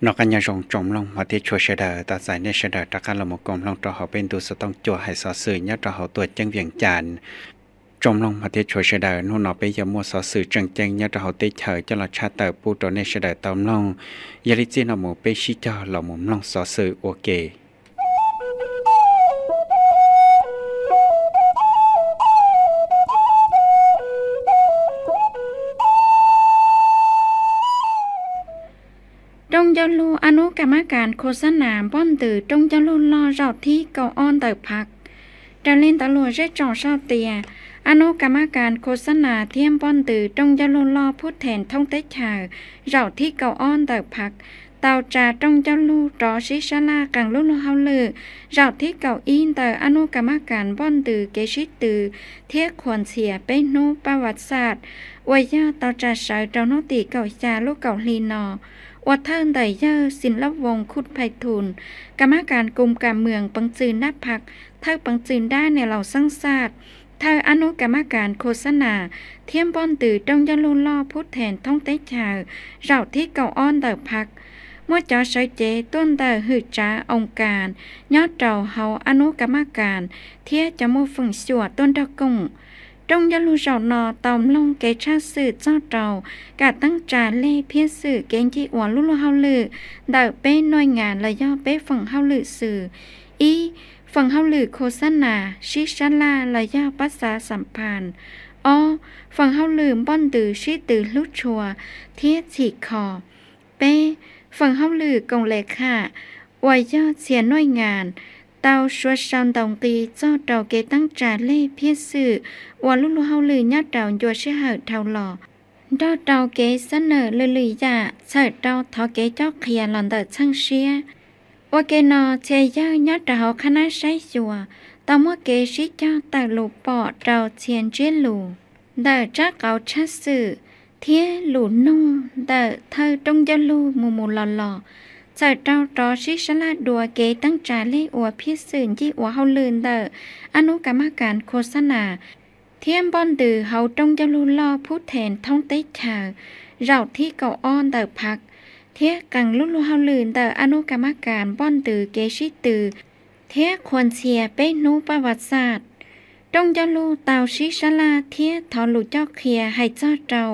นกันยังจมลงมาที่ชัวเชดาตาสายเนเชดาตะการละมกมลงต่อเขาเป็นตัวสต้องจัวให้สอสื่อยัดต่อเขาตัวจังเวียงจานจมลงมาที่ชัวเชดาโน่นอไปยมัวสอสื่อจังยัดต่อเขาติเฉยจลชาเตอปูตัวเนเชดาตอมลงยาลิจีนอมไปชิจอหล่อมุมลงสอสื่อโอเคจงจะรู้อนุกรรมการโฆษณาป้อนตือจงจะรู้รอเราที่เก่าอ้อนเติบพักจะเล่นตำรวจได้จ่อชอบเตียอนุกรรมการโฆษณาเทียมป้อนตือจงจะรู้รอพูดแทนท่องเต้ชาวเราที่เก่าอ้อนเติบพักเตาจ่าจงจะรู้รอชิชลากังลุ่นเฮาเลือเราที่เก่าอินเตออนุกรรมการป้อนตือเกชิตตือเทียขวนเสียเป็นนูประวัติศาสตร์ไว้ย่าเตาจ่าสายเจ้าโนติเก่าจาลูกเก่าลีนอวัดเทินไดเยอร์ศิลปวงศ์คุดไพฑูรย์กรรมการกรมการเมืองปังจืนนับพักเท่าปังจืนได้ในเหล่าสังศาสตร์เท่าอนุกรรมการโฆษณาเทียมป้อนตือจงยลุล่อพูดแทนท่องเต้ชาวเราที่เก่าอ้อนเติบพักเมื่อจอใช้เจต้นเตอหืดจ้าองค์การยอดเจ้าเฮาอนุกรรมการเทียจะมูฝึงสวดต้นตะกงจงยลุเจ้านอตอมลงเกชาสื่อเจ้าเจ้ากาตั้งจานเล่เพียสื่อเกงจีอวนลุลเฮาลือเดาเป้หน่วยงานและย่อเป้ฝั่งเฮาลือสื่ออีฝั่งเฮาลือโฆษณาชิชลาและย่อภาษาสัมพันธ์อ๋อฝั่งเฮาลืมป้อนตือชิตือลุชัวเทียฉีกคอเป้ฝั่งเฮาลือกงเลขาไว้ย่อเสียหน่วยงานเตาชัวชอนตองกีเจ้าเตาเกตั้งจานเล่เพียสื่อว่าลุลเฮาลือญาติเตายัวเชื่อเหเท่าหล่อดอเตาเกเสนอลือลือยาใส่เตาทอเกเจ้าเขียหลอนเตอช่างเชียว่าเกนอเชยย่าญาติเตาคณะใช้ชัวตอมัวเกชิเจ้าแต่ลูปอเตาเชียนเจลูเดอจ้าเกาชัดสื่อเทียหลูนุ่งเดอเธอจงจะลูมูหล่อใส่เตาตอชิชลาดัวเกตั้งจาเล่อวพิสื่นที่อวเฮาลืนเดออนุกรรมการโฆษณาเทียมบอนตือเฮาจงจะลูล่อผู้แทนท่องเต้ชาวเราที่เก่าอ้อนเดอพักเทียกังลุลเฮาลืนเดออนุกรรมการบอนตือเกชิตือเทียควรเสียเป็นนูประวัติศาสตร์จงจะลูเตาชิชลาเทียทอลูเจ้าเคียให้เจ้าเจ้า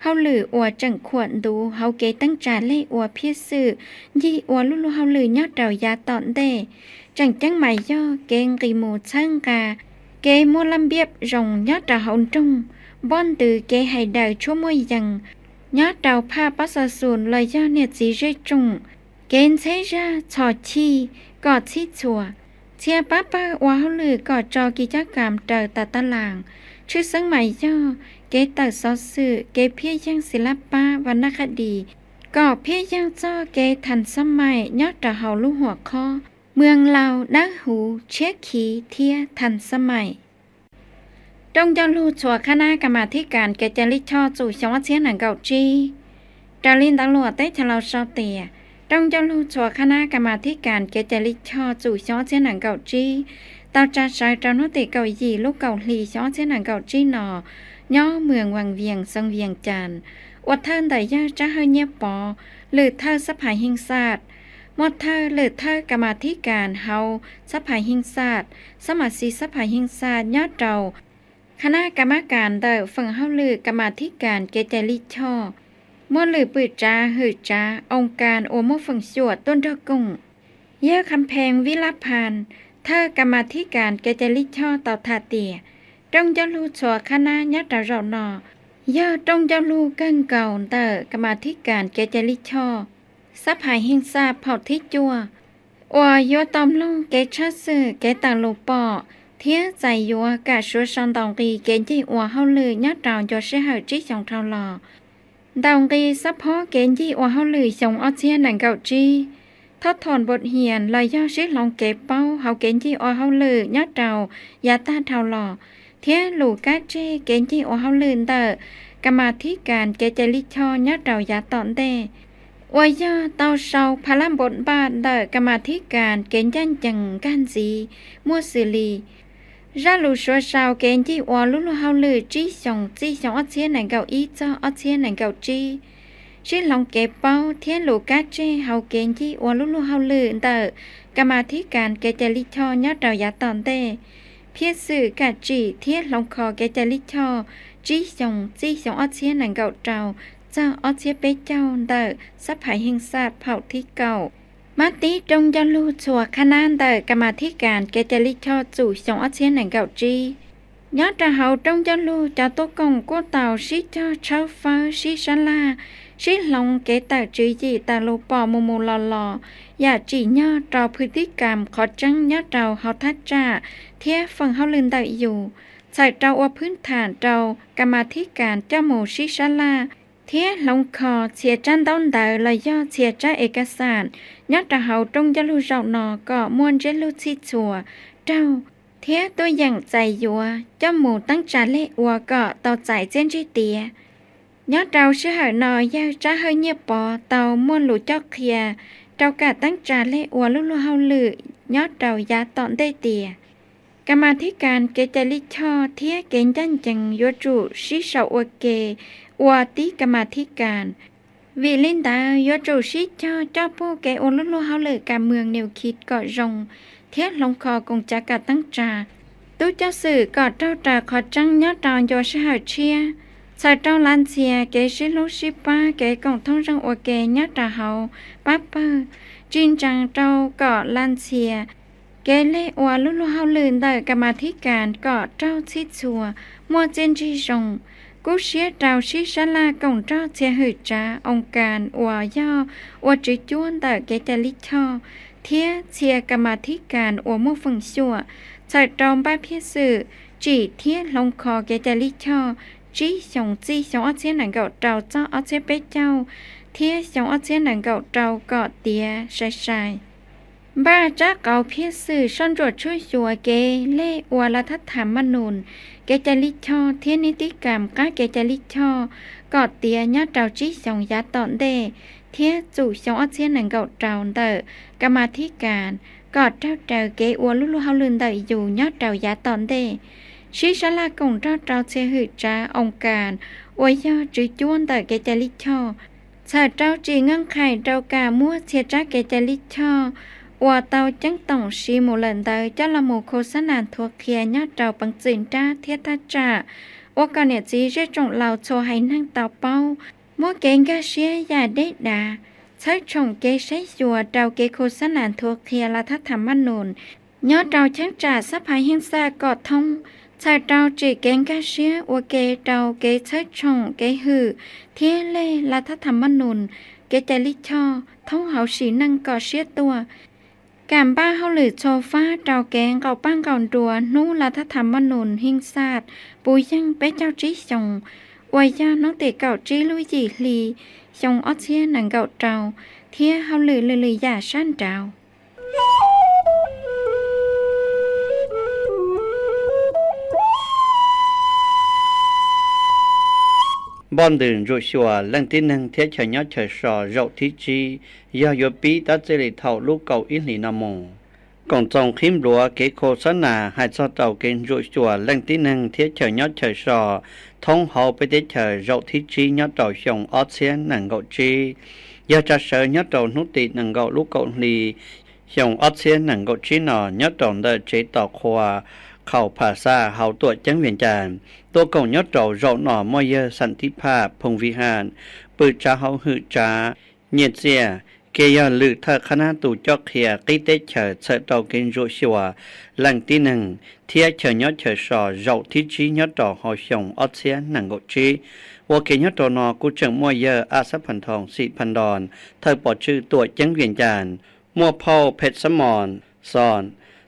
เฮาลืออวจังขวดดูเฮาเกตั้งจานเล่อวเพียสื่อยี่อวลุลเฮาลือยอดเจ้ายาตอนเดจังหมายย่อเกงกีหมูช่างกาเกมัวลำเบียบรองยอดเจ้าหงจงบ้อนตือเกให้เดาชั่วมวยยังยอดเจ้าผ้าปัสสูนเลยย่อเนี่ยจีเรจงเกณฑ์ใช้ยาชอชีกอดชีชัวเชียป้าว่าเฮาลือกอดจอกิจกรรมเตอตาตะลางชื่อสังหมายย่อเกตัดซอสื่อเกเพียยังศิลปะวรรณคดีก็เพียยังจ้อเกทันสมัยยอดเจ้าเฮาลูกหัวข้อเมืองลาวดักหูเช็คขีเทียทันสมัยจงจะลูชัวคณะกรรมาธิการเกจลิชอจู่ชงวัดเชียนหนังเก่าจีดาลินตำรวจเต้ชะเราชอเตียจงจะลูชัวคณะกรรมาธิการเกจลิชอจู่ชงวัดเชียนหนังเก่าจีตาจ่าชายเจ้าโนติเก่าหยีลูกเก่าหลีชงวัดเชียนหนังเก่าจีหนอย่อเมืองวังเวียงสังเวียงจันทร์วัดเทินแต่ย่าจะเฮเงียบปอหรือเธอสะพายหิงศาสตร์หมดเธอหรือเธอกรรมาธิการเฮาสะพายหิงศาสตร์สมัครสีสะพายหิงศาสตร์ยอดเจ้าคณะกรรมการเดอฝั่งเฮาลือกรรมาธิการเกจลิช่อมั่วลือปืดจ้าหืดจ้าองค์การโอโมฝั่งสวดต้นดอกกงเยื่อคำแพงวิลพันธ์เธอกรรมาธิการเกจลิช่อต่อทาเตียจงจะลูชัวคณะยัดเราหนอย่อจงจะลูกังเก่าเตอกรรมาธิการเกจลิช่อสะพายหิงซาเผาที่จัวอวโยตอมลงเกชาสื่อเกตังลูปอเทียใจยัวกะชัวชอนตองกีเกณฑ์ที่อวเฮาลือยอดดาวจอเชื่อเหจีสองเท่าหล่อดาวกีซับพอเกณฑ์ที่อวเฮาลือส่งออเชียหนังเก่าจีทอดถอนบทเหียนลอยย่อชิลองเก็บเป้าเฮาเกณฑ์ที่อวเฮาลือยอดดาวยาตาเท่าหล่อเทียหลูกาเจเกณฑ์ที่อวเฮาลือเตอกรรมาธิการเกจลิชอยอดดาวยาตอนเดวายาเตาเชาพลัมบทบาทเดอกรรมาธิการเกณฑ์ยันจังกันสีมัวสิลีra lù xóa sao kén chi oa lú lú hao lử chi xong ở chia này gạo ít cho ở chia này gạo chi ชิลองเก็บเป้าเทียนลูกาเจเฮาเกณฑ์ที่อวลุลุเฮาลือเตอกรรมาธิการเกจลิชอยอดเรายาตอนเตเพียสื่อกะจีเทียนลงคอเกจลิชอจีสงออเชียนังเก่าเจ้าเจ้าออเชียเปเจ้าเตอสัพหายหิงศาสตร์เผ่าที่เก่ามาติจงยาลูชัวขนานเตอกรรมาธิการเกจลิชอจู่สงออเชียนังเก่าจียอดเราเฮาจงยาลูจะตกงกัวเต่าชิเจ้าเช้าฟ้าชิชลาชิลงเกตาจีจีตาโลปอมูลออย่าจียอดเราพฤติกรรมขอจังยอดเราเฮาทัดจ้าเทียฟังเฮาลืนได้อยู่ใส่เราว่าพื้นฐานเรากรรมาธิการเจ้าหมู่ชิชลาเทียลงคอเสียจันต้นเตอเลยย่อเสียจ้าเอกสารยอดเราเฮาตรงยาลูเจ้านอก็มวนเจลูชิชัวเจ้าเทียตัวอย่างใจยัวเจ้าหมู่ตั้งจาเละอัวก็ต่อใจเจนจีเตียยอดเราเชื่อหน่อยยาจ้าเฮเงียบปอเตาม่วนหลุดจอกเคลียเรากะตั้งจาเละอัวลุเฮาลือยอดเรายาตอนได้เตียกรรมาธิการเกจลิชอเทียเกณฑ์จันจังยจูชิเสาอวเกอวติกรรมาธิการวิลินดายจูชิชอเจ้าผู้แกอัวลุเฮาลือการเมืองแนวคิดก่อรงเทียลงคอกงจักกะตั้งจาตู้เจ้าสื่อกอดเจ้าตาขอจังยอดเราโยชหาเชียใส่เจ้าลันเซียเกชิลุชิป้าเกกงท่องจังอวเกยอดตาเฮาป้าเปอจินจังเจ้าก็ลันเซียเกเลอวลุเฮาลืนได้กรรมาธิการก็เจ้าชิดชัวมัวเจนจีจงกูเชียเจ้าชิชลากงเจ้าเชียหืจ้าองค์การอวย่ออวจิจวนแต่เกจลิชอเทียเชียกรรมาธิการอวมัวฝงชัวใส่ตรอมป้าเพียสื่อจีเทียลงคอเกจลิชอจีสงอเชียนังเก่าเจ้าเจ้าอเชียเปเจ้าเทียสงอเชียนังเก่าเจ้าก็เตียใช่บ้าจ้าเก่าเพียสื่อชนรวดช่วยชัวเกเล่อวรัฐธรรมนูญเกจลิชอเทียนิติกรรมก้าเกจลิชอก็เตียญาเจ้าจีสงยาตอนเดเทียจู่สงอเชียนังเก่าเจ้าเตอกรรมาธิการก็เจ้าเกอวลุเฮาลืนเตออยู่ญาเจ้ายาตอนเดชิชลากงเจ้าเชียหืจ้าองค์การอวยย่อจืจวนแต่เกจลิชอชาเจ้าจีเงื่อนไขเจ้ากามั่วเชียจ้าเกจลิชอว่าเตาจังต้องชีหมู่หลันเตอเจ้าละหมู่โคสนานทัวเคียญาเจ้าปังจินจ้าเทียทัจจ้าว่าก่อนเนี่ยจีเจ้าจงเหล่าโชให้นั่งเตาเป้ามั่วเก่งกาเชียอย่าได้ด่าใช้ชงเกใช้ยัวเจ้าเกโคสนานทัวเคียรัฐธรรมนูญยอดเจ้าช่างจ่าสัพพายหิงซากอดทงใช้เจ้าจีเก่งกาเชียว่าเกเจ้าเกใช้ชงเกหือเทียเล่รัฐธรรมนูญเกจลิชอท่องเฮาสีนั่งก่อเชียตัวการบ้าเฮาหรือโซฟาเจ้าแกงเก่าป้างเก่าตัวนู่รัฐธรรมนูญหิงซาดปุยยังเป๊ะเจ้าจีสงอวยยาน้องเตะเก่าจีลุยจีลีสงออเชียหนังเก่าเจ้าเทียเฮาหรือเลยอย่าสั้นเจ้าบอนดื่นรูชัวลังที่หนึ่งเทียชยอดเฉยสอเราที่จียาโยปีตัดเจริญเท่าลูกเก่าอินลีนามงก่อนจงคิมรัวเกโคสนาให้ซอเต่าเกณฑ์รูชัวลังที่หนึ่งเทียชยอดเฉยสอท่องเฮาไปได้เฉยเราที่จียอดเต่าชงออเซียนหนังเก่าจียาจะเสยยอดเต่านุติหนังเก่าลูกเก่าลีชงออเซียนหนังเก่าจีนอยอดเต่าเดินเจต่อขวาเข้าภาษาเฮาตัวจังเวียนจานตัวกงยอดเจ้าเราหน่อมอยสันติภาพพงวิหารปืนจ้าเฮาหือจ้าเนียเสียเกียลือเธอคณะตู่จอกเขียกิเตเฉยเสตอกินโจชัวหลังที่หนึ่งเทียเฉยยอดเฉยสอเราที่จียอดเจ้าเฮาชงออเซียนหนังกจีว่าเกียยอดตัวนอกูจังมอยอาสัพันทองสีพันดอนเธอปอดชื่อตัวจังเวียนจานมัวเผาเพชรสมอนสอน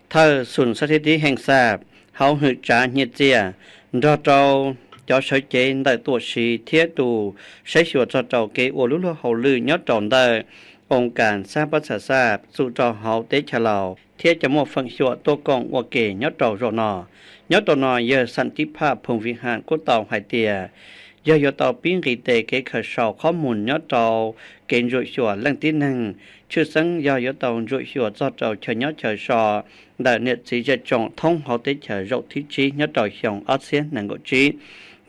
เธอสุนสถิติแห่งทราบเฮาหือจ้าเนียเจียรอเจ้าcho sở chế đại tổ sĩ thiết tù sẽ sửa cho trò kế ổ lúc hậu lư nhớ tròn đời ông cản xa bắt xả xa sự trò hậu tế trả lào thiết cho một phần sửa tô công ổ kể nhớ trò rộ nọ giờ sẵn tí pháp phùng vi hạn của tàu hải tìa giờ tàu biến ghi tệ kế khởi sầu khó mùn nhớ trò kế rụi sửa lăng tí năng chưa sẵn giờ tàu rụi sửa cho trò chờ nhớ chờ sò đại niệm chỉ cho chọn thông hậu tế trả rộ thiết trí nhớ trò xong ớt xế năng gỗ trí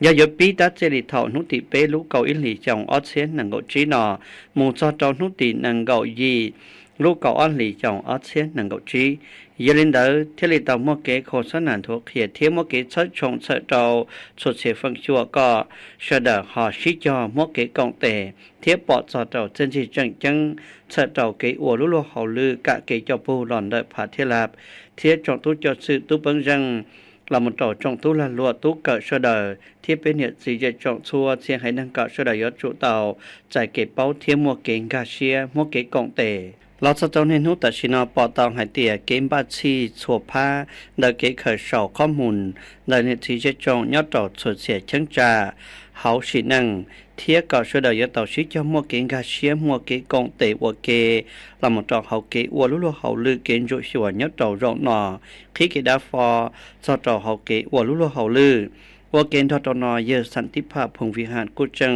ya yo pi ta che li thau nu ti pe lu cầu in li chong ot chen nang go chi no mu cho trâu nu ti nang go yi lu cầu on li chong ot chen nang go chi ye lin da thế li tao mo ke kho san nan tho khie thế mo ke chot chong chot trâu chot che phang chua ko sha da ha shi cho mo ke kong te thế bỏ cho trâu chân chi chân chân chot trâu ke wo lu lu hao lư ka ke cho pu lon da pha thế lap thế chong tu cho sự tu bang răng là một trò trong tu là lúa tu cỡ sơ đời thiết bên nhiệt gì dạy chọn xua xe hãy nâng cỡ sơ đời ở trụ tàu giải kế bao thêm một kế gà xia một kế cộng tệ lọt sau trong nên hút tại xin nó bỏ tàu hải tỉa kế ba chi chùa pha đời kế khởi sầu khó mùn đời nhiệt gì dạy chọn nhớ trò chuột xẻ chân trà hậu xỉ năng thiết cỡ sơ đời ở tàu xí cho một kế gà xia một kế cộng tệ của kế là một trò hậu kế của lúa lúa hậu lư kế dụ xua nhớ trò rộng nọ khi kế đá phò cho trò hậu kế của lúa lúa hậu lưว่าเกณฑ์ทอตนอเยสันติภาพพงวิหารกุจัง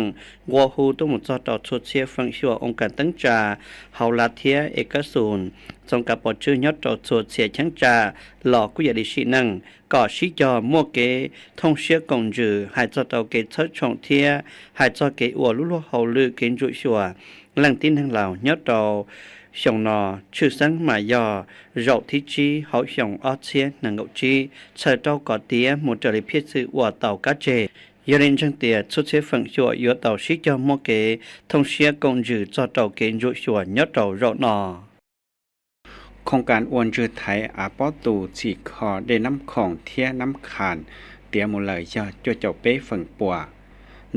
วัวฮูต้องหมดจอดชุดเชียฟังชัวองค์การตั้งจ่าเฮาลาเทียเอกศูนย์ทรงกับปอดชื่อยอดจอดชุดเสียชังจ่าหลอกกุยดิชินังก่อชิจอมัวเกท่องเชียกงจือหายจอดเกเชิดชงเทียหายจอดเกอวลุลุเฮาลือเกณฑ์จุชัวหลังติ้นทางเหล่ายอดจอxong nọ chữ sáng mà do rậu thi chi hậu xong ót xế nâng ngậu chi chờ trâu có tía một trở lại phía sự của tàu cá chê do đến chân tìa xuất xế phận chùa yếu tàu xích cho mô kế thông xế công dư cho tàu kế rụi chùa nhớ tàu rậu nọ โครงการอวนจือไทยอาปอตูฉีกคอได้น้ำของเทียน้ำขานเตียมูเลยยอจ่อเจ้าเป้ฝั่งปัว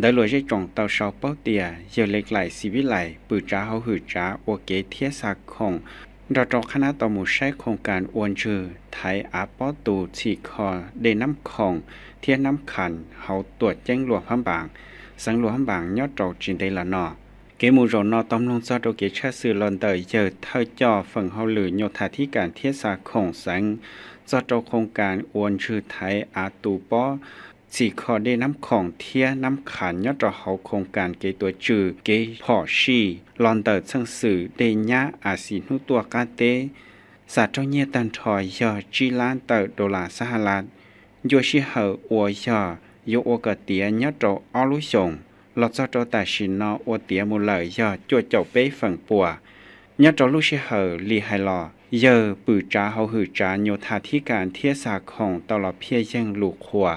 ได้ลอยใจจงเตาเสาเป้าเตียเยอะเล็กไหลสีวิไลปือจ้าเขาหือจ้าโอเกเทียสาคงเราจคณะต่อหมู่ใช้โครงการอวนจือไทยอาปอตูฉีกคอได้น้ำของเทียน้ำขันเขาตรวจแจ้งหลวงพระบางสังหลวงพระบางยอดโจจินได้ละนอเกมูโรนอตอมลงซอโดเกชาสื่อลอนเตยเจอเท่าจอฝั่งเฮาหรือโยธาธิการเทียสาคงสังจอดโครงการอวนจือไทยอาตูป้อสีขอได้น้ำของเทียน้ำขันยอดเขาโครงการเกตัวจือเกพอชีลอนเตอร์ช่างสื่อเดญะอาศินุตัวกาเตสาเจ้าเนียตันทอยยอจีล้านเตอร์ดอลลาร์สหรัฐโยชิเหออวยอโยโอกเตียยอดออลุชงเราจะโจตาชินออเตียมูเลยยอจวดเจ้าเป้ฝั่งปัวยอดลุชิเหอลีไฮลอเยอปือจ้าเขาหือจ้าโยธาธิการเทียสาของตลอดเพียยังลูกขัว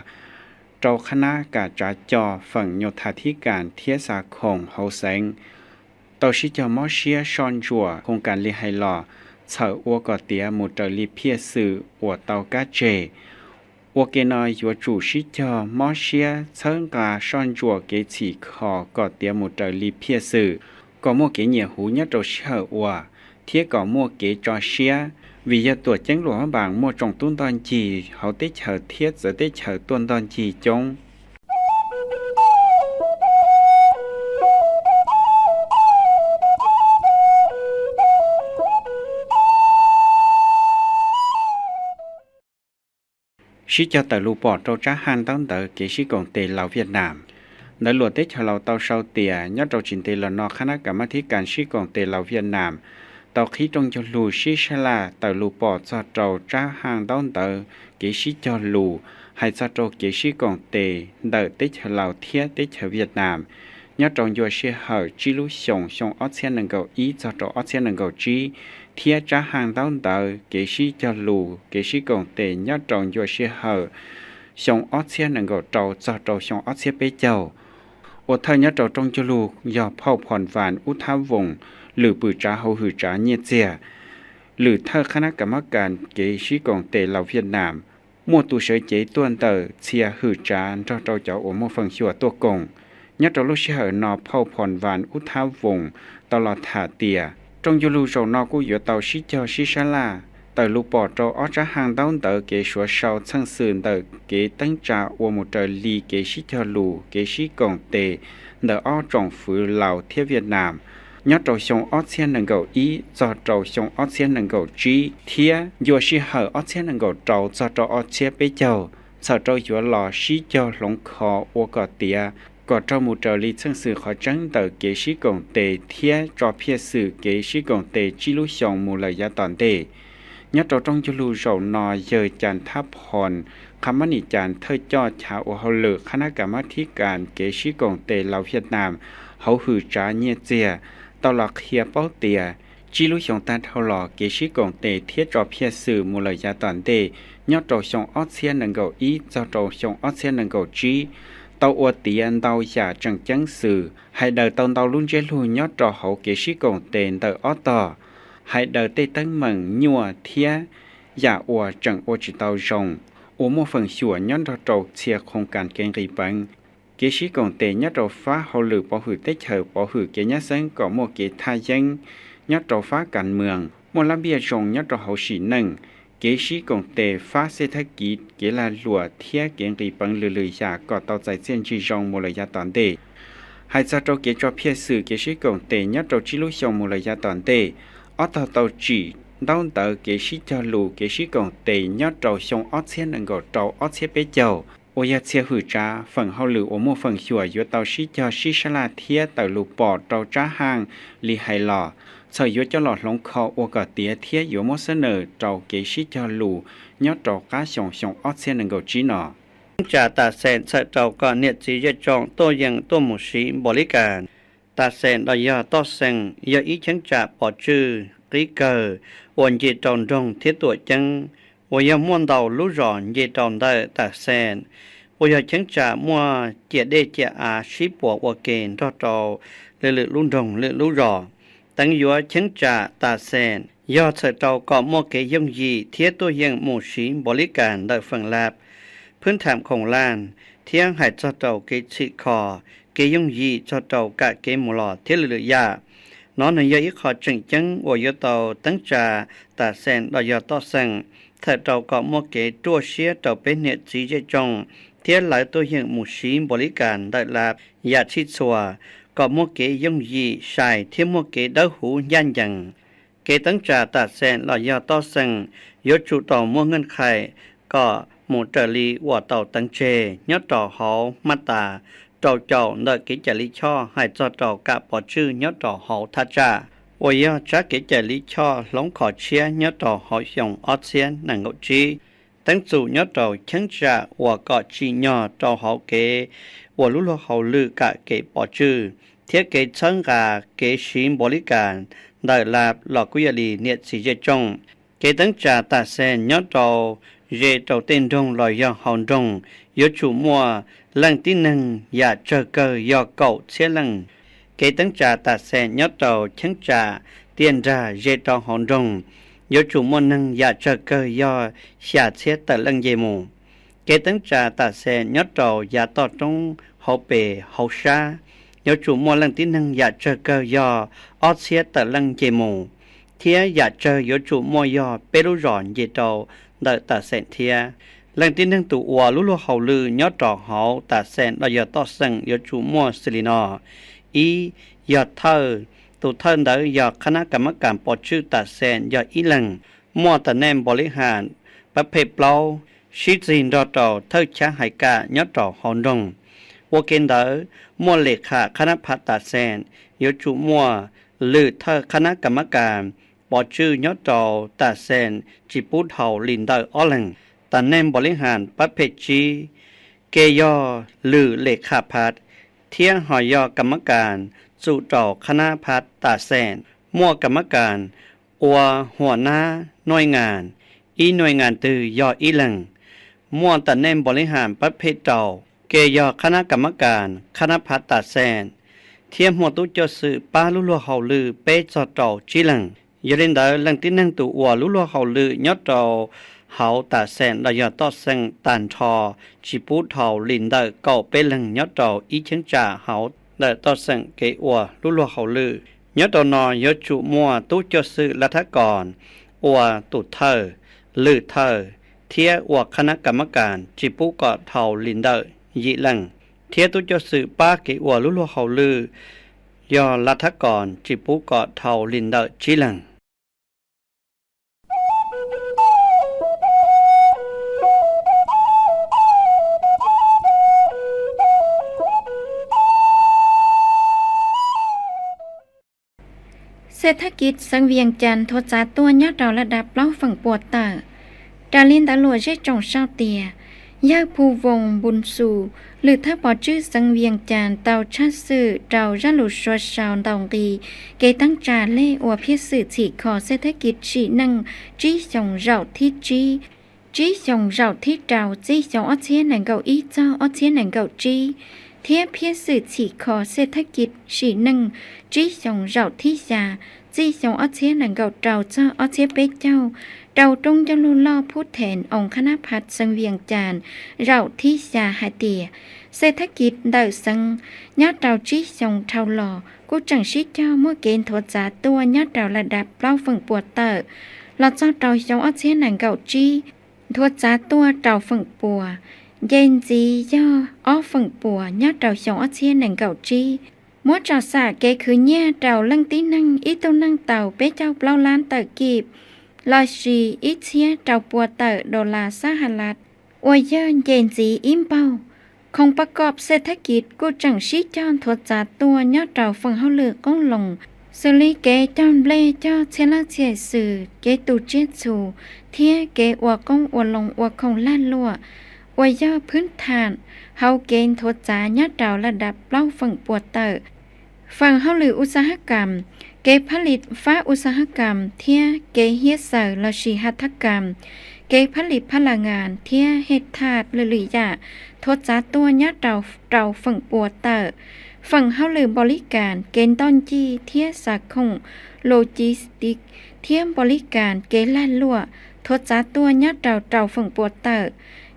เจ้าคณะกาจาจอฝั่งโยธาธิการเทียสาคงเฮาแสงต่อชิจอมอเชียชอนจัวโครงการลีไฮลอเฉออัวกอเตียมูเตอลีเพียสื่ออัวเตากาเจอัวเกนอยยัวจูชิจอมอเชียเชิงกาชอนจัวเกฉีคอกอเตียมูเตอลีเพียสื่อก็มัวเกเหนียหูยะโตเชออัวเทียก็มัวเกจอเชียvì giờ tuổi tránh lúa bảng mua trồng tuôn toàn chỉ họ tết chờ thiết giờ tết chờ tuôn toàn chỉ trong sĩ cho tờ lù bỏ trâu trá han tao tờ kế sĩ còn tề lào Việt Nam đã lùa tết chờ lào tao sau tìa nhớ trâu chính tề là nó khả năng cả thiết cản sĩ còn tề lào Việt Nam tàu khí trong cho lù xí xa là tàu lù bỏ cho trâu tra hàng đón tờ kế sĩ cho lù hay cho trâu kế sĩ còn tề đợi tết chờ lào thiết tết chờ Việt Nam nhớ trong vô sĩ hở chi lũ xong xong ớt xe nâng cầu ý cho trâu ớt xe nâng cầu chi thiết tra hàng đón tờ kế sĩ cho lù kế sĩ còn tề nhớ trong vô sĩ hở xong ớt xe nâng cầu trâu cho trâu xong ớt xe bế châu ở thời nhớ trâu trong cho lù do phao phòn vàn út tháo vùngหรือปือจ้าเฮาหือจ้าเนียเจียหรือถ้าคณะกรรมการเกชิกองเตลาวเวียดนามมั่วตูเฉยเจต้วนเตอเชียหือจ้าเจ้าเจ้าโอมฟังชัวตัวกงยัดเราลูกเชื่อนอเผาพรวานอุทาวงตลอดถาเตียจงยูรูโจนอกูอยู่เตาชิเจ้าชิชาลาเตอลูปอโจอ้อจ้าหางดาวเตอเกชัวเชาช่างซื่นเตอเกตั้งจ่าอวมุเตอลีเกชิเจ้าลูเกชิกองเตเดออ้อจงฝือเหล่าเทียเวียดนามnhớ trâu xong ót xe nâng cầu ý do trâu xong ót xe nâng cầu trí thía dù sĩ hở ót xe nâng cầu trâu do trâu ót xe bế châu sợ trâu dù lò sĩ châu lông khó ô gò tía gò trâu mù trâu lý chân sự khó trắng tờ kế sĩ gồng tề thía trò phía sự kế sĩ gồng tề chi lũ xong mù lời giá toàn tề nhớ trâu trong chú lù rầu nò dời chàn tháp hòn คำมณิจารย์เธอจอดชาวอเฮาเลอคณะกรรมาธิการเกชิกงเตลาวเวียดนามเฮาหือจาเนียเจียตลอดเฮียเป้าเตียจิลุชงตันเฮาหลอเกชิกงเตเทียจอเพียสื่อมูลยาตอนเตยอดโตชงออเซียน1 9 อีเจ้าโตชงออเซียน1 9 จีตออวเตียนดาวอย่าจังสื่อให้เดินตอนดาวลุ่นเจลูยอดโตเฮาเกชิกงเตนเตออตอให้เดินเตตั้งเหมืองยัวเทียอย่าอวจังอวจิตาวจงอุโมฝั่งชัวย้อนเราโตเชียโครงการเกงรีปังเกชิกงเตยอดเราฟ้าเฮาหรือปอหือเตเฉอปอหือเกยะเซงก่อโมเกทายังยอดเราฟ้าการเมืองมลเบียจงยอดเราเฮาสีหนึ่งเกชิกงเตฟ้าเศรษฐกิจเกลาหลัวเทียเกงรีปังลือยาก่อเตาใจเส้นจีจงมลยาตอนเตให้จะโตเกจอเพียสื่อเกชิกงเตยอดเราจิลุชงมลยาตอนเตอตเตาจีดาวเตอเกชิจอลูเกชิกงเตยอดเราชงออเซียน1 9 ออเซียเปเจ้าโอยาเชียหือจ้าฝั่งเฮาหรือโอโมฝั่งชัวอยู่เตาชิจอชิชลาเทียเตาลูปอดเตาจ้าห่างลีไฮหล่อเฉยอยู่จะหลอดลงคอโอกาเตียเทียอยู่โมเสนอเตาเกชิจอลูยอดเตากาชงออเซียน1 9จีนอจาตาแสนเจ้าก็เนียจีเจจองตัวยังตัวหมูสีบริการตาแสนดอยาต่อเซงยาอีชังจาปอจื้อริเกอร์วันเจจองดงเทียตัวจังวายม่วนดาวลู่ร้อนเจจองได้ตาแสนวายชังจามัวเจียเดเจียอาชีปวกวเกนทอดอเลือลุ่นดงเลือลู่รอตั้งยัวชังจาตาแสนยอดเสดาก็มัวเกยงยีเทียตัวยังหมูสีบริการได้ฟังลาบพื้นฐานของล้านเที่ยงหายจอดเตาเกชิคอเกยงยีจอดเตากะเกมหลอเที่ยลือยานอนในยาอีขอจังวายเตาตั้งจาตาแสนดอยต่อแสงถ้าเตาก็มัวเกตัวเชียเตาเป็นเนจีเจจงเที่ยหลายตัวยังหมู่ชีบริการได้ลาบยาชิดสัวก็มัวเกยงยีชายเที่ยมัวเกดาหูย่านยังเกตั้งจาตาแสนดอยต่อแสงยศจุต่อมัวเงินไข่ก็หมู่เจลีว่าเต่าตังเจยอดต่อหอมาตาเต่าเจ้าเนกิจลิช่อให้จอเต่ากะปอชื่อยอดต่อหอทัจาวายจักกิจลิช่อหลงขอเชียยอดต่อหอยองออเซียนนังกจีตั้งสู่ยอดต่อชังจาว่าก็จียอต่อหอเกว่าลุลหอลือกะเกปอชื่อเทียเกชังกาเกชิมบริการได้ลาบหลอกกุยลีเนียสีเจจงเกตั้งจาตาแสนยอดต่อเจเต่าเต้นดงลอยยอหอนดงยศจูมัวลังที่หนึ่งอย่าเจอเกยอเก่าเสียลังเกตั้งจาตาแสนยอดเต่าชังจาเตียนราเจเต่าหอนดงยศจูมัวหนึ่งอย่าเจอเกยอเสียเสียแต่ลังเยมูเกตั้งจาตาแสนยอดเต่าอย่าต่อตรงเฮาเปเฮาชายศจูมัวลังที่หนึ่งอย่าเจอเกยออเสียแต่ลังเยมูเทียอย่าเจอยศจูมัวยอเปรุร้อนเยเต่าได้ตาแสนเทียแรงที่หนึ่งตัวลุลเขาลือยอดต่อเขาตาแสนเราอย่าต่อสังยอดจูมัวสิลินอยอดเธอตัวเธอได้ยอดคณะกรรมการปอชื่อตาแสนยอดอีหลังมัวแต่แนมบริหารประเภทเปล่าชิจินดอต่อเธอช้าหายกายอดต่อหอนดงวกเกนเดอมัวเลขาคณะพัฒตาแสนยอดจูมัวลือเธอคณะกรรมการปอชื่อยอดต่อตาแสนจิปูเท่าลินเดอออลังตาแนมบริหารประเภทจีเกยอหรือเลขาพัฒเที่ยงหอยอกรรมการสู่ต่อคณะพัฒตาแสนมั่วกรรมการหัวหน้าหน่วยงานหน่วยงานตือยออีหลังมั่วตาแนมบริหารประเภทเต่าเกยอคณะกรรมการคณะพัฒตาแสนเทียมหัวตุจสื่อป้าลุลัวเฮาลือเปจอต่อจีหลังยรินดาหลังที่นั่งตัวลุลัวเฮาลือยอดต่อเฮาตาแสนระยะต่อแสงตันทอจิปูเท่าลินเดอเก่าเป็นหลังยอดต่ออีเชิงจ่าเฮาได้ต่อแสงเกอวลุลัวเฮาลือยอดต่อนอยอดจุมัวตุจสื่อรัฐกรตุเธอลือเธอเทียคณะกรรมการจิปูเกาะเท่าลินเดอยีหลังเทียตุจสื่อป้าเกอวลุลัวเฮาลือยอรัฐกรจิปูเกาะเท่าลินเดอจีหลังเศรษฐกิจสังเวียงจันทร์ทดจาตัวยอดดาวระดับเล่าฝั่งปวดเตอร์ดาลินตะลัวใช้จงเศร้าเตีย ยากผู้วงบุญสู่หรือถ้าปอชื่อสังเวียงจานเตาชาสื่อเตาจะหลุดชัวชาวดองกีเกตั้งจาเล่อวพิสื่อฉีขอเศรษฐกิจฉีนังจี้สงเราที่จี้สงเราที่เตาจี้สงอเชียนหนังเก่าอีเจ้าอเชียนหนังเก่าจี้เทียบเพียสื่อฉีขอเศรษฐกิจฉีนังจี้สงเราที่ยาจี้สงอเชียนหนังเก่าเตาเจ้าอเชียเป๊กเจ้าเราตรงจะลุล่อพูดแทนองค์คณะพัฒสังเวียงจานเราที่ยาหาเตียเศรษฐกิจเดิสังญาติเราจี้สงเท่าหล่อกูจังชิเจ้าเมื่อเกณฑ์โทษจาตัวญาติเราระดับเล่าฝึงปวดเตอเราเจ้าเราสงอเชียนหนังเก่าจี้โทษจาตัวเราฝึงปัวเย็นจีย่ออ้อฝึงปัวญาติเราสงอเชียนหนังเก่าจี้มัวจอสาเกคือเนี่ยเราลังตีนั่งอีตัวนั่งเต่าเป๊ะเจ้าเปล่าล้านเตอกีบลอยชีอิเชียเจ้าปัวเตอดอลลาร์สหรัฐอวยเยินเย็นจีอิมเปาคงประกอบเศรษฐกิจกูจังชิจอนทดจาตัวยอดเราฟังเฮาเลือกก้องลงสลีเกจอนเบลจอเชลาเชียสื่อเกตูเจสูเทียเกอวก้องอวลงอวคงล้านลัวอวยย่อพื้นฐานเฮาเกณฑ์ทดจายอดเราระดับเล่าฟังปัวเตอฟังเฮาหรืออุตสาหกรรมเกผลิตฟ้าอุตสาหกรรมเทียเกเฮียเสร์และชีหัตถกรรมเกผลิตพลังงานเทียเฮ็ดธาตุหรือยาทดจาตัวญาติเราฝั่งปัวเตอฝั่งเฮาหรือบริการเกณฑ์ต้นจีเทียสาคงโลจิสติกเทียมบริการเกล้านลั่วทดจาตัวญาติเราฝั่งปัวเตอ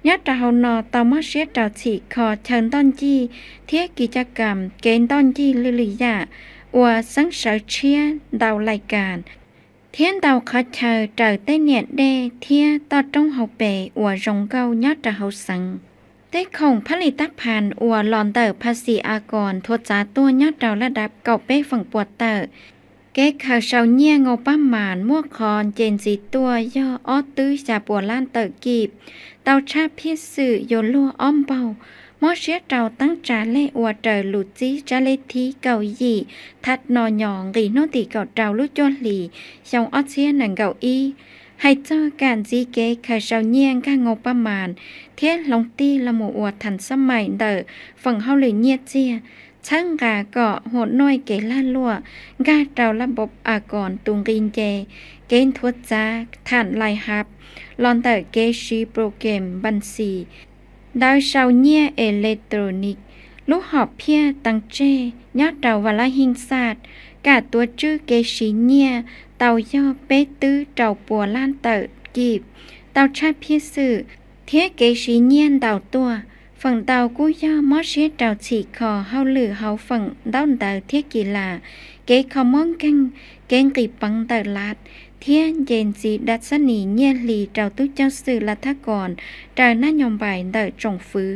ญาติเรานอตอมอเชียเราฉีคอเชิญต้นจีเทียกิจกรรมเกณฑ์ต้นจีหรือยาว่าสังเสริญเชียดาวรายการเทียนดาวคัดเชอเจอเต้เนียดเดเทียต่อตรงเฮาเปว่ารงเกาญาติเฮาสังได้ของผลิตภัณฑ์ว่าหลอนเตอภาษีอากรทดจาตัวญาติเราระดับเก่าเป้ฝั่งปวดเตอเก๊ข่าวเช้าเนี่ยงอป้ามานมั่วคอนเจนสีตัวย่ออ้อตื้อจาปวดล้านเตอกีบเตาชาพิสื่อโยนลัวอ้อมเบามอเชียเราตั้งจาเล่อวดเตอลุจีจาเลทีเก่ายีทัดนอหยองรีโนติเก่าเราลุจวนหลีชงออเชียหนังเก่าอีให้เจ้าการจีเก๋ข่าวเช้าเนี่ยงข้างงประมาณเทียนลงตีละหมู่อวดทันสมัยเตอฝั่งเฮาเลยเนียเจียช่างกาเกาะโหดน้อยเกล้านลั่วกาเราระบบอากรตุงกินเจเกณฑ์ทวดจาฐานลายฮับลอนเตอเกชีโปรแกรมบัญชีดาวเช้าเนี่ยอิเล็กทรอนิกส์ลูกหอบเพียตังเจยอดเราวละหิงศาสตร์กาตัวชื่อเกชีเนี่ยเตาย่อเป๊ตื้อเจ้าปัวล้านเตอกีบเตาชาเพียสื่อเทียเกชีเนี่ยเตาตัวฝั่งเตากู้ย่อมอเชียเตาฉีคอเฮาหรือเฮาฝั่งด้านเตาเทียกีฬาเกคอมองกังเกงกีปังเตอลาดเทียนเย็นสีดัชนีเนี่ยหลีเจ้าตุ้เจ้าสื่อรัฐกรเจ้านายอมใบเตอจงฟื้อ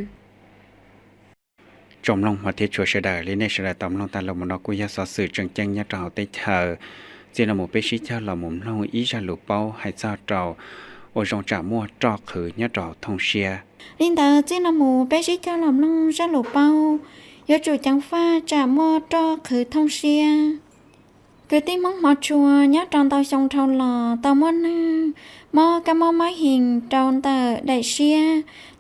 จมลงมาที่ชัวเชดาลิเนชดาตอมลงตาลมนกุยาสอสื่อจังจังยะเราได้เธอเจนหมู่เปชิเจ้าเราหมุนลงอีจาลูเป้าให้เจ้าเราโอจงจ่ามั่วจอกคือยะเราทงเชียลินเตอเจนหมู่เปชิเจ้าเราลงจาลูเป้ายอจู่จังฟ้าจ่ามั่วจอกคือทงเชียcứ tí mong họ chùa nhớ trong tàu sông thâu lò tàu môn mò cả mò máy hình trong tờ đại xia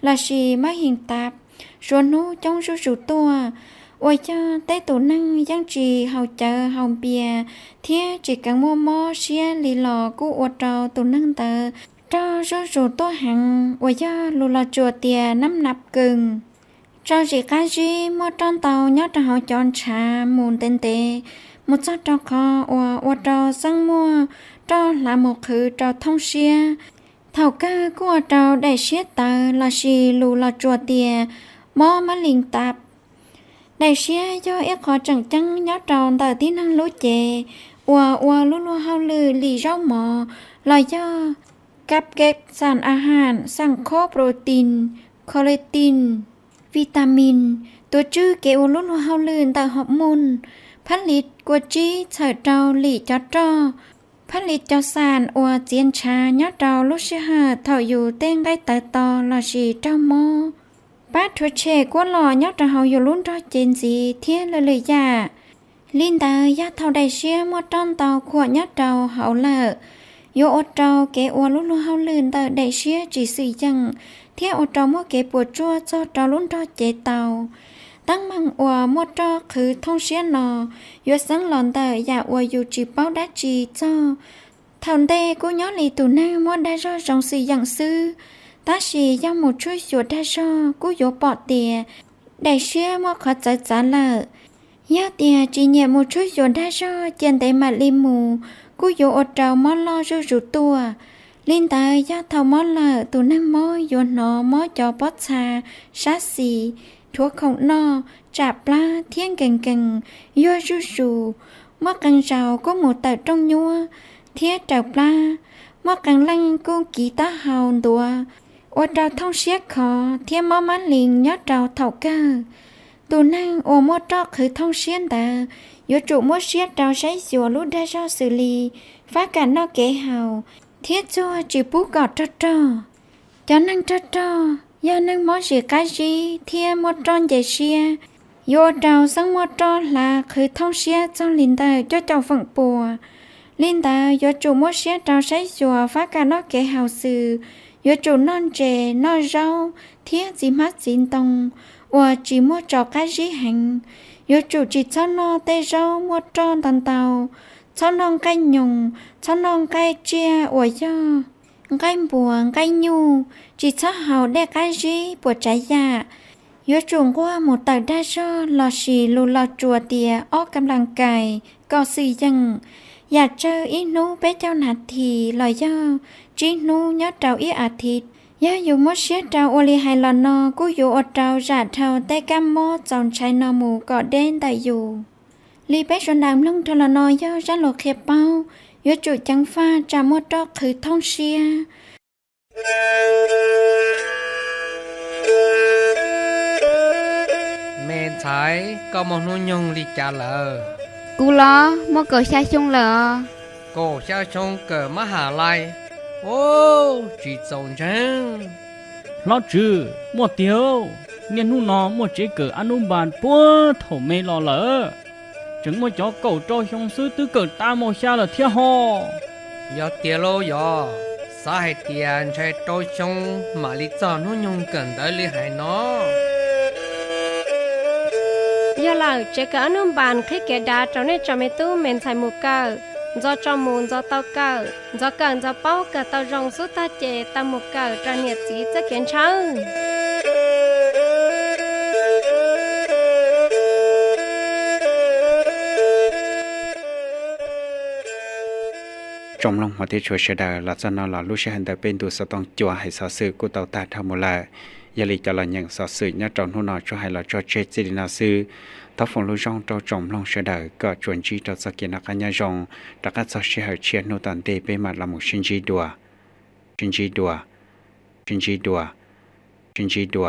là xì máy hình tạp rồi nú trong số số tua ôi cho tế tổ năng giang trì hầu chờ hầu bìa thế chỉ cần mua mò xia lì lò cú ua trò tổ năng tờ cho số số tua hằng ôi cho lù lò chùa tìa nắm nạp cừng cho chỉ cái gì mua trong tàu nhớ trong họ chọn trà mùn tên tê một số trò kho và trò sang mua trò là một khử trò thông xia thầu ca của trò đại xia tờ là xì lù là chùa tìa mò má linh tạp đại xia do ít khó chẳng chăng nhớ trò tờ tí năng lúa chè và lúa lúa hao lư lì rau mò là do cáp kép sảnอาหารสั่งโคโปรตีนคอเลตินวิตามินตัวชื่อเกวลลเฮาลื่นแต่ฮอร์โมนผลิตกวจีเฉิดเจ้าหลี่จอดจอผลิตเจ้าสารอวเจียนชายอดเจ้าลุชหาเถ่าอยู่เต้งได้แต่ต่อละชีเจ้าโมป้าทัวเชกว่าหล่อยอดเจ้าเฮาอยู่ลุ้นรอเจนสีเทียเลยยาลินตายาเท่าใดเชี่ยมดต้นเตาขวดยอดเจ้าเฮาเลิก โยอดเจ้าเกอวลุลุเฮาลื่นแต่ได้เชียจีสีจังเที่ยอดเจ้ามัวเกปวดจั่วจอเจ้าลุ้นจอเจเตาตั้งมังอัวมัวจอคือท่องเชียนอยัวสังหลอนแต่อย่าอัวอยู่จีเป้าดัจีจอทอนเตกูย้อนลีตูน่ามัวได้รอจงสีอย่างซื้อตาชียังหมดช่วยสวดได้รอกูโยปอดเตียได้เชียมัวขอใจจานละยาเตียจีเนี่ยหมดช่วยสวดได้รอเจียนได้มาลิมูกูโยอดเจ้ามอลอรูตัวลินตายาเท่ามอลตัวนั่งมอโยนหนอมอจอปอชาชาสีทั่วของนอจับปลาเที่ยงเก่งๆยัวรูมอกังเจ้าก็หมูเต่าตรงยัวเที่ยจับปลามอกังลังกูกีตาเฮาตัวอดเจ้าท่องเชียคอเที่ยมอมันลิงยอดเจ้าเท่าเก้าตัวนั่งโอมอจอคือท่องเชียนแต่ยจุมดเชียดเราใช้สัวลุได้รอสือลีฟ้ากันนอกเกเฮาเทียจัวจีปูกอดจ้อจอนั่งจ้อยานั่งมอเสียกายจีเทียมดจอนเจเชียโยดาวสังมดจอลาคือท่องเชียจอนลินตาเจ้าเจ้าฝั่งปัวลินตายจุมดเชียดเราใช้สัวฟ้ากันนอกเกเฮาสือยจุนอนเจนอนเจ้าเทียจีมัดจินตงว่าจีมดจอกายจีหังยจุจิชอนอเตเจ้ามดจอนตันเตาชอนองไก่ยงชอนองไก่เจียอวยย่อไก่บัวไก่ยูจิชอเฮาได้ไก่จีปวดใจยายจุงว่าหมดแต่ได้ชอลอชีลูลอจัวเตียออกกำลังกายก็สียังอยากเจออีนูไปเจ้านาทีลอยย่อจีนูยอดเจ้าอีอาทิตย์ยาอยู่มดเชียเจ้าโอลีไฮลอนอกูอยู่อดเจ้าจัดเท่าแต่กัมโมจอนใช้นอหมูก็เด่นแต่อยู่ลีไปชนดามลงทลนอย่อจันโลเคเป้ายจุจังฟ้าจามดดอกคือท่องเชียแม่ใช้ก็มองนุ่ยงลีจาเลอ กูล้อมอเกิดชาชงเหรอ โกเจ้าชงเกิดมหาลัยโอ้จีจงจัง lão trừ một tiêu nên nu nó một chế cỡ ăn uống bàn búa thổ mê lò lỡ chứng một chó cầu cho trong sư tứ cỡ ta một xa là thiên hồ ยอเตียโลยอสาเหตุเตียนใช้โตชงมาลิจอนุ่ยงเกินได้ลีหายเนาะ giờ là chế cả anh ông bạn khi kẻ đá cho nên cho mấy tu mình xài một cờ do cho mùn do tao cờ do cần do bao cờ tao rong suốt ta chế tao một cờ cho nhiệt sĩ cho kiến trăng trong lòng họ thì chúa sẽ đợi là cho nó là lúc sẽ hành động bên tu sẽต้องจั่วให้สอสื่อกูเตาตาทำหมดละอย่าลีจะละอย่างสอสื่อเนี่ยจองหุ่นนอช่วยให้เราช่วยเช็ดสิรินาซื้อถ้าฝนรู้ช่องเราจมลงเสด็จก็ชวนจีเราสกินนักญาจงรักษาเชื่อเชียนโนตันเตไปมาละมุชินจีดัวชินจีดัวชินจีดัวชินจีดัว